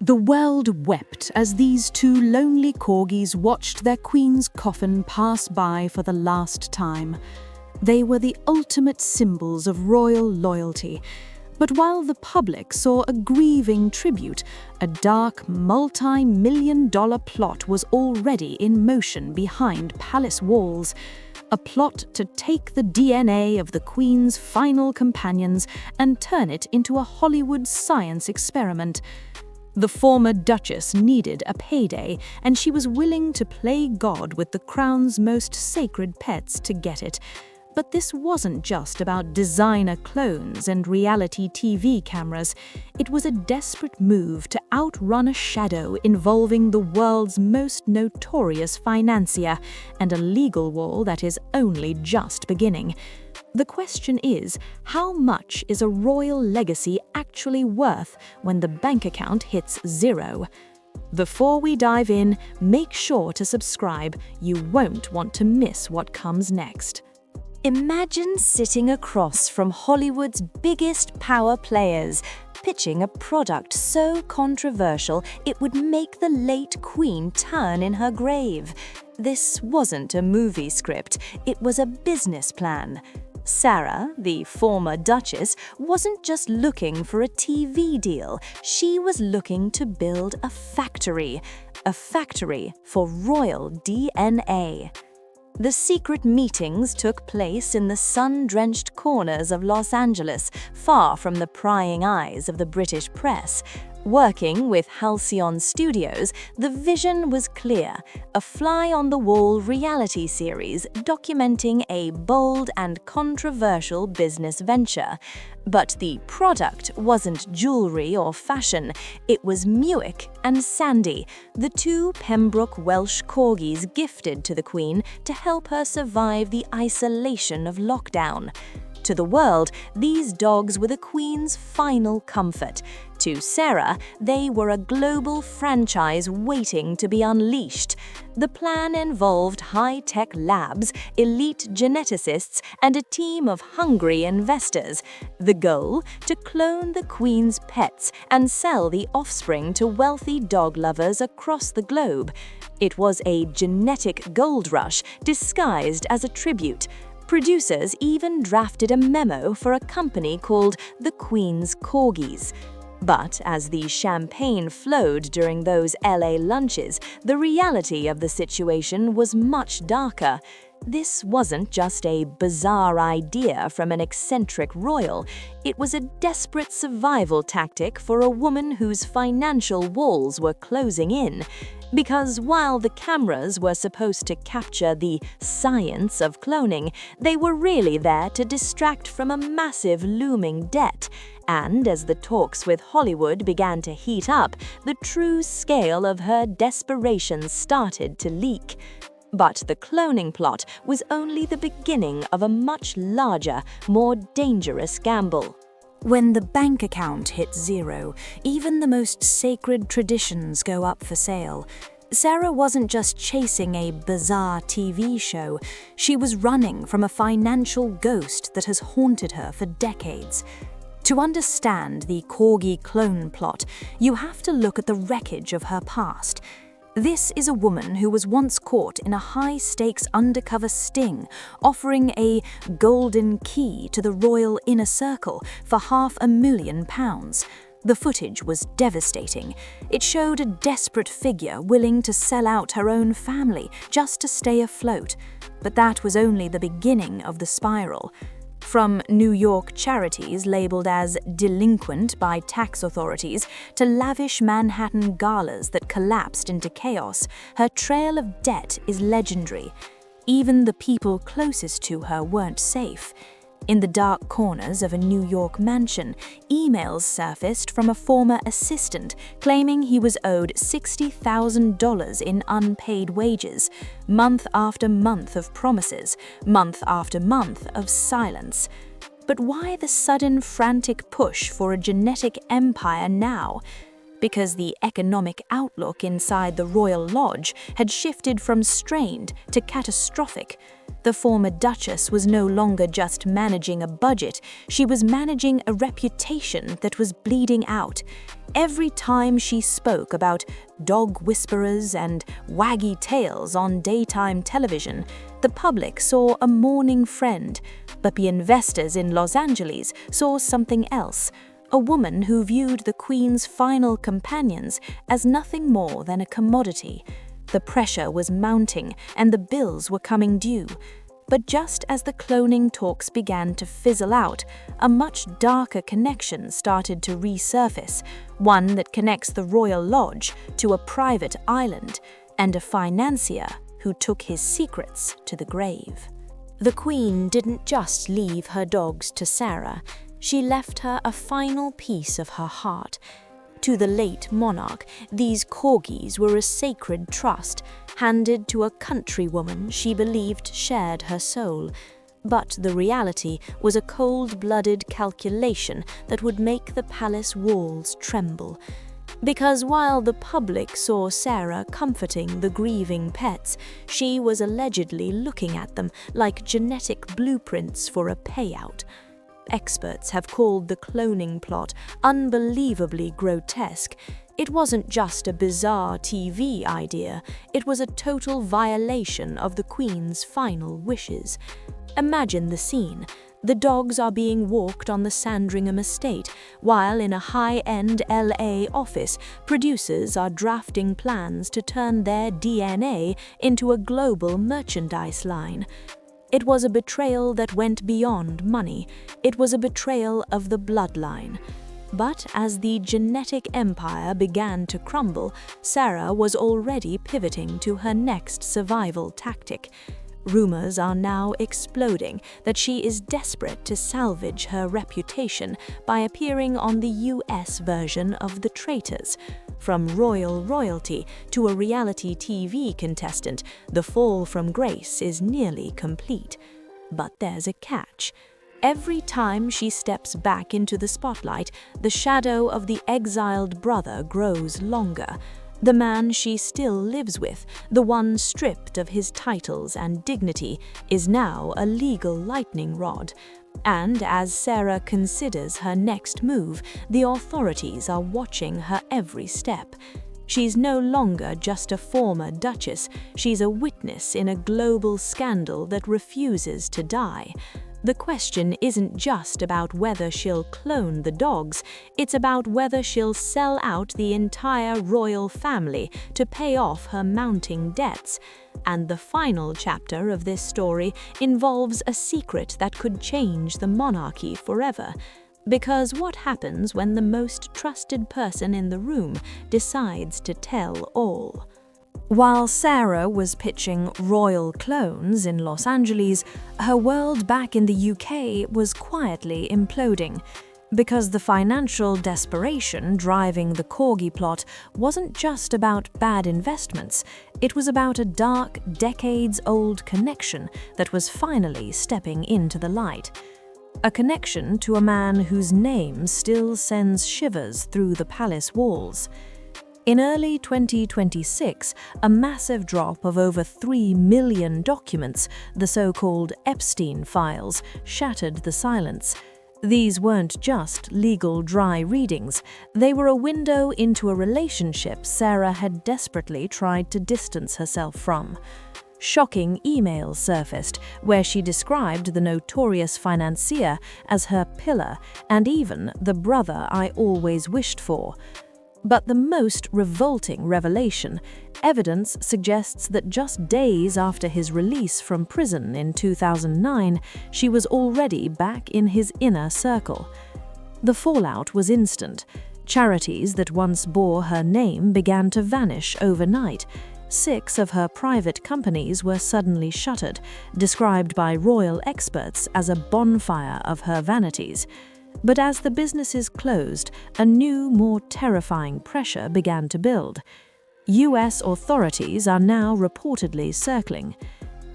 The world wept as these two lonely corgis watched their queen's coffin pass by for the last time. They were the ultimate symbols of royal loyalty. But while the public saw a grieving tribute, a dark, multi-million-dollar plot was already in motion behind palace walls. A plot to take the DNA of the Queen's final companions and turn it into a Hollywood science experiment. The former duchess needed a payday, and she was willing to play God with the crown's most sacred pets to get it. But this wasn't just about designer clones and reality TV cameras. It was a desperate move to outrun a shadow involving the world's most notorious financier and a legal war that is only just beginning. The question is, how much is a royal legacy actually worth when the bank account hits zero? Before we dive in, make sure to subscribe. You won't want to miss what comes next. Imagine sitting across from Hollywood's biggest power players, pitching a product so controversial it would make the late Queen turn in her grave. This wasn't a movie script, it was a business plan. Sarah, the former Duchess, wasn't just looking for a TV deal, she was looking to build a factory for royal DNA. The secret meetings took place in the sun-drenched corners of Los Angeles, far from the prying eyes of the British press. Working with Halcyon Studios, the vision was clear: a fly-on-the-wall reality series documenting a bold and controversial business venture. But the product wasn't jewelry or fashion, it was Muick and Sandy, the two Pembroke Welsh corgis gifted to the Queen to help her survive the isolation of lockdown. To the world, these dogs were the Queen's final comfort. To Sarah, they were a global franchise waiting to be unleashed. The plan involved high-tech labs, elite geneticists, and a team of hungry investors. The goal? To clone the Queen's pets and sell the offspring to wealthy dog lovers across the globe. It was a genetic gold rush disguised as a tribute. Producers even drafted a memo for a company called the Queen's Corgis. But as the champagne flowed during those LA lunches, the reality of the situation was much darker. This wasn't just a bizarre idea from an eccentric royal. It was a desperate survival tactic for a woman whose financial walls were closing in. Because while the cameras were supposed to capture the science of cloning, they were really there to distract from a massive looming debt. And as the talks with Hollywood began to heat up, the true scale of her desperation started to leak. But the cloning plot was only the beginning of a much larger, more dangerous gamble. When the bank account hit zero, even the most sacred traditions go up for sale. Sarah wasn't just chasing a bizarre TV show, she was running from a financial ghost that has haunted her for decades. To understand the Corgi clone plot, you have to look at the wreckage of her past. This is a woman who was once caught in a high-stakes undercover sting, offering a golden key to the royal inner circle for £500,000. The footage was devastating. It showed a desperate figure willing to sell out her own family just to stay afloat. But that was only the beginning of the spiral. From New York charities labeled as delinquent by tax authorities to lavish Manhattan galas that collapsed into chaos, her trail of debt is legendary. Even the people closest to her weren't safe. In the dark corners of a New York mansion, emails surfaced from a former assistant claiming he was owed $60,000 in unpaid wages, month after month of promises, month after month of silence. But why the sudden frantic push for a genetic empire now? because the economic outlook inside the royal lodge had shifted from strained to catastrophic. The former duchess was no longer just managing a budget, she was managing a reputation that was bleeding out. Every time she spoke about dog whisperers and waggy tales on daytime television, the public saw a mourning friend, but the investors in Los Angeles saw something else. A woman who viewed the Queen's final companions as nothing more than a commodity. The pressure was mounting and the bills were coming due. But just as the cloning talks began to fizzle out, a much darker connection started to resurface, one that connects the royal lodge to a private island and a financier who took his secrets to the grave. The Queen didn't just leave her dogs to Sarah, she left her a final piece of her heart. To the late monarch, these Corgis were a sacred trust, handed to a countrywoman she believed shared her soul. But the reality was a cold-blooded calculation that would make the palace walls tremble. Because while the public saw Sarah comforting the grieving pets, she was allegedly looking at them like genetic blueprints for a payout. Experts have called the cloning plot unbelievably grotesque. It wasn't just a bizarre TV idea, it was a total violation of the Queen's final wishes. Imagine the scene. The dogs are being walked on the Sandringham estate, while in a high-end LA office, producers are drafting plans to turn their DNA into a global merchandise line. It was a betrayal that went beyond money. It was a betrayal of the bloodline. But as the genetic empire began to crumble, Sarah was already pivoting to her next survival tactic. Rumors are now exploding that she is desperate to salvage her reputation by appearing on the US version of The Traitors. From royalty to a reality TV contestant, the fall from grace is nearly complete. But there's a catch. Every time she steps back into the spotlight, the shadow of the exiled brother grows longer. The man she still lives with, the one stripped of his titles and dignity, is now a legal lightning rod. And as Sarah considers her next move, the authorities are watching her every step. She's no longer just a former duchess, she's a witness in a global scandal that refuses to die. The question isn't just about whether she'll clone the dogs, it's about whether she'll sell out the entire royal family to pay off her mounting debts. And the final chapter of this story involves a secret that could change the monarchy forever. Because what happens when the most trusted person in the room decides to tell all? While Sarah was pitching royal clones in Los Angeles, her world back in the UK was quietly imploding. Because the financial desperation driving the Corgi plot wasn't just about bad investments, it was about a dark, decades-old connection that was finally stepping into the light. A connection to a man whose name still sends shivers through the palace walls. In early 2026, a massive drop of over 3 million documents, the so-called Epstein files, shattered the silence. These weren't just legal dry readings, they were a window into a relationship Sarah had desperately tried to distance herself from. Shocking emails surfaced where she described the notorious financier as her pillar and even the brother I always wished for. But the most revolting revelation, evidence suggests that just days after his release from prison in 2009, she was already back in his inner circle. The fallout was instant. Charities that once bore her name began to vanish overnight. 6 of her private companies were suddenly shuttered, described by royal experts as a bonfire of her vanities. But as the businesses closed, a new, more terrifying pressure began to build. US authorities are now reportedly circling.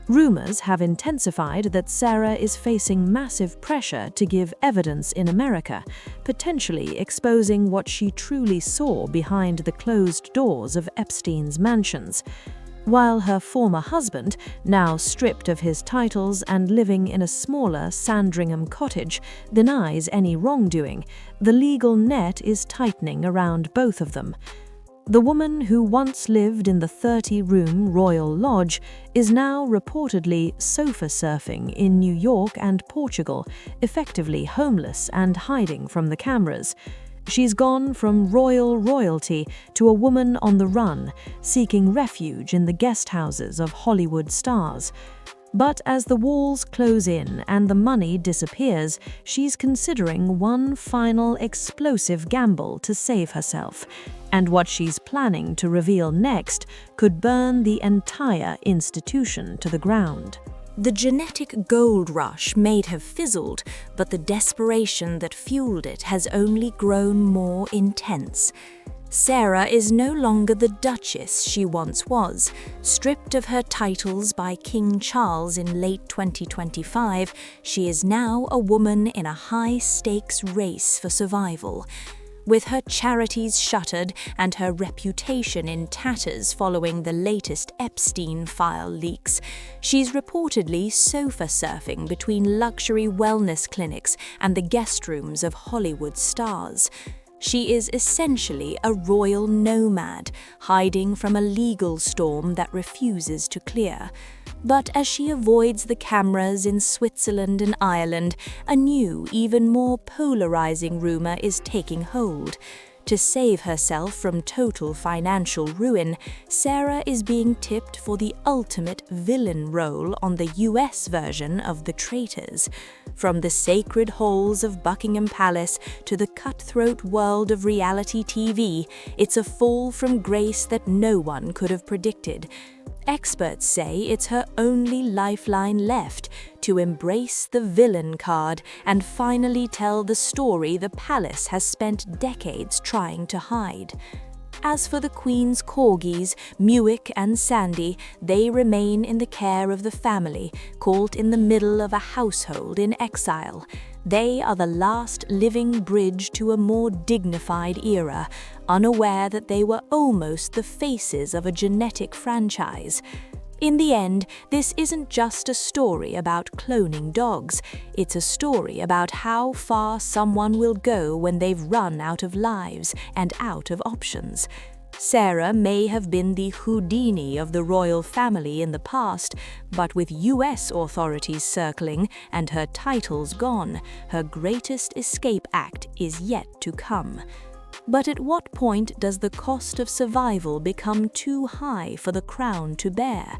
Rumors have intensified that Sarah is facing massive pressure to give evidence in America, potentially exposing what she truly saw behind the closed doors of Epstein's mansions. While her former husband, now stripped of his titles and living in a smaller Sandringham cottage, denies any wrongdoing, the legal net is tightening around both of them. The woman who once lived in the 30-room Royal Lodge is now reportedly sofa surfing in New York and Portugal, effectively homeless and hiding from the cameras. She's gone from royal royalty to a woman on the run, seeking refuge in the guest houses of Hollywood stars. But as the walls close in and the money disappears, she's considering one final explosive gamble to save herself. And what she's planning to reveal next could burn the entire institution to the ground. The genetic gold rush may have fizzled, but the desperation that fueled it has only grown more intense. Sarah is no longer the duchess she once was. Stripped of her titles by King Charles in late 2025, she is now a woman in a high-stakes race for survival. With her charities shuttered and her reputation in tatters following the latest Epstein file leaks, she's reportedly sofa surfing between luxury wellness clinics and the guest rooms of Hollywood stars. She is essentially a royal nomad, hiding from a legal storm that refuses to clear. But as she avoids the cameras in Switzerland and Ireland, a new, even more polarizing rumor is taking hold. To save herself from total financial ruin, Sarah is being tipped for the ultimate villain role on the US version of The Traitors. From the sacred halls of Buckingham Palace to the cutthroat world of reality TV, it's a fall from grace that no one could have predicted. Experts say it's her only lifeline left, to embrace the villain card and finally tell the story the palace has spent decades trying to hide. As for the Queen's Corgis, Muick and Sandy, they remain in the care of the family, caught in the middle of a household in exile. They are the last living bridge to a more dignified era, unaware that they were almost the faces of a genetic franchise. In the end, this isn't just a story about cloning dogs. It's a story about how far someone will go when they've run out of lives and out of options. Sarah may have been the Houdini of the royal family in the past, but with US authorities circling and her titles gone, her greatest escape act is yet to come. But at what point does the cost of survival become too high for the crown to bear?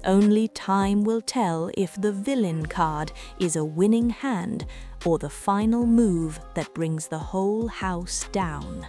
Only time will tell if the villain card is a winning hand or the final move that brings the whole house down.